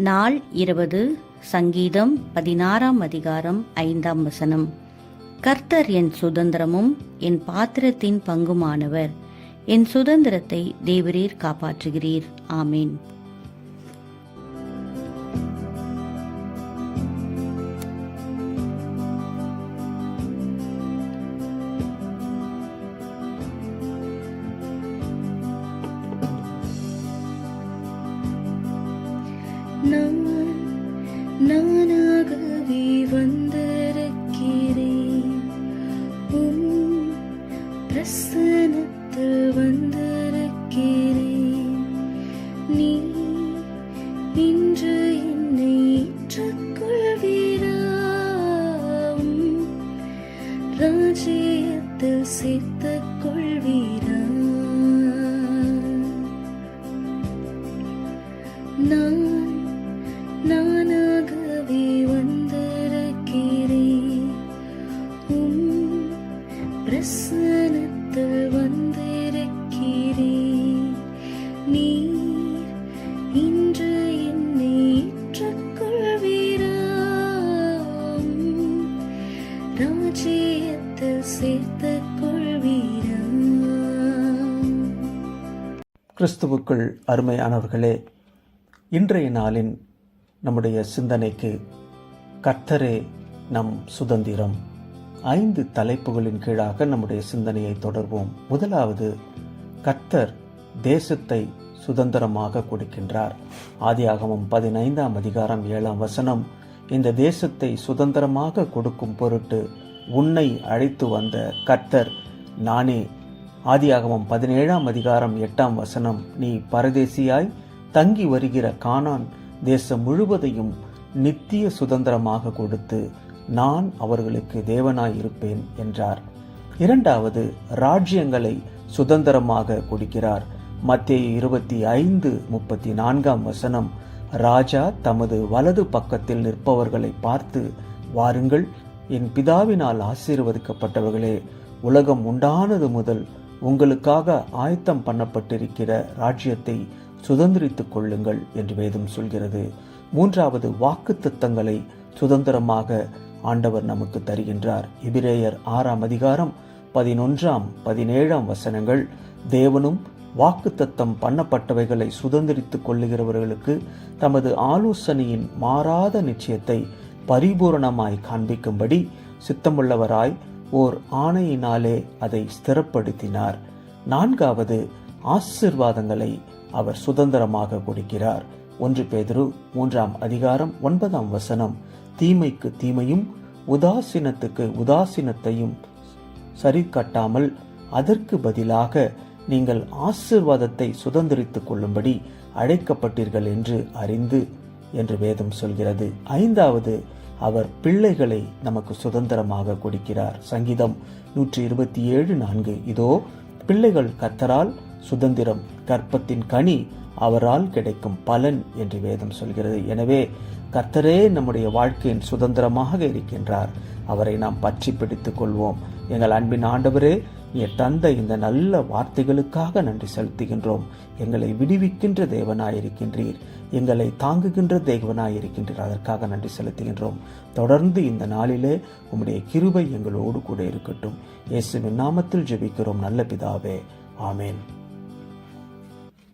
நாள் 20 சங்கீதம் 16 அதிகாரம் 5 கர்த்தர் என் சுதந்திரமும் என் பாத்திரத்தின் பங்குமானவர். என் சுதந்திரத்தை தேவரீர் காப்பாற்றுகிறீர். ஆமேன். நானாகவே வந்திருக்கிறேன், பிரசன்னத்தில் வந்திருக்கிறேன். நீ இன்று என்னை ஏற்றுக்கொள்வீரா, ராஜ்யத்தில் சேர்த்துக் கொள்வீரா. நானாகவே வந்திருக்கிறேன், பிரசன்னத்தில் வந்திருக்கிறேன். நீர் இன்று என்னை ஏற்றுக்கொள்வீரா, ராஜ்யத்தில் சேர்த்துக் கொள்வீரா. கிறிஸ்துவுக்குள் அருமையானவர்களே, இன்றைய நாளின் நம்முடைய சிந்தனைக்கு கர்த்தரே நம் சுதந்திரம் 5 தலைப்புகளின் கீழாக நம்முடைய சிந்தனையை தொடர்வோம். முதலாவது, கர்த்தர் தேசத்தை சுதந்திரமாக கொடுக்கின்றார். ஆதியாகமம் 15 அதிகாரம் 7 இந்த தேசத்தை சுதந்திரமாக கொடுக்கும் பொருட்டு உன்னை அழைத்து வந்த கர்த்தர் நானே. ஆதியாகமம் 17 அதிகாரம் 8 நீ பரதேசியாய் தங்கி வருகிற கானான் தேசம் முழுவதையும் நித்திய சுதந்திரமாக கொடுத்து நான் அவர்களுக்கு தேவனாய் இருப்பேன் என்றார். இரண்டாவது, ராஜ்யங்களை சுதந்திரமாக கொடுக்கிறார். மத்தேயு 25:34 ராஜா தமது வலது பக்கத்தில் நிற்பவர்களை பார்த்து, வாருங்கள், என் பிதாவினால் ஆசீர்வதிக்கப்பட்டவர்களே, உலகம் உண்டானது முதல் உங்களுக்காக ஆயத்தம் பண்ணப்பட்டிருக்கிற ராஜ்யத்தை சுதந்திரித்துக் கொள்ளுங்கள் என்று வேதம் சொல்கிறது. மூன்றாவது, வாக்குத்தத்தங்களை சுதந்திரமாக ஆண்டவர் நமக்கு தருகின்றார். எபிரேயர் 6 அதிகாரம் 11, 17 தேவனும் வாக்குத்தத்தம் பண்ணப்பட்டவைகளை சுதந்திரித்துக் கொள்ளுகிறவர்களுக்கு தமது ஆலோசனையின் மாறாத நிச்சயத்தை பரிபூரணமாய் காண்பிக்கும்படி சித்தமுள்ளவராய் ஓர் ஆணையினாலே அதை ஸ்திரப்படுத்தினார். நான்காவது, ஆசீர்வாதங்களை அவர் சுதந்திரமாக கொடுக்கிறார். 1 பேதுரு 3 அதிகாரம் 9 தீமைக்கு தீமையும் உதாசீனத்துக்கு உதாசீனத்தையும் சரி கட்டாமல் அதற்கு பதிலாக நீங்கள் ஆசீர்வாதத்தை சுதந்திரித்துக் கொள்ளும்படி அழைக்கப்பட்டீர்கள் என்று அறிந்து என்று வேதம் சொல்கிறது. 5வது, அவர் பிள்ளைகளை நமக்கு சுதந்திரமாக கொடுக்கிறார். சங்கீதம் 127:4 இதோ பிள்ளைகள் கர்த்தரால் சுதந்திரம், கற்பத்தின் கனி அவரால் கிடைக்கும் பலன் என்று வேதம் சொல்கிறது. எனவே கர்த்தரே நம்முடைய வாழ்க்கையின் சுதந்திரமாக இருக்கின்றார். அவரை நாம் பற்றி பிடித்துக் கொள்வோம். எங்கள் அன்பின் ஆண்டவரே, நீர் தந்த இந்த நல்ல வார்த்தைகளுக்காக நன்றி செலுத்துகின்றோம். எங்களை விடுவிக்கின்ற தேவனாயிருக்கின்றீர், எங்களை தாங்குகின்ற தேவனாயிருக்கின்றீர். அதற்காக நன்றி செலுத்துகின்றோம். தொடர்ந்து இந்த நாளிலே உம்முடைய கிருபை எங்களோடு கூட இருக்கட்டும். இயேசுவின் நாமத்தில் ஜெபிக்கிறோம் நல்ல பிதாவே. ஆமேன்.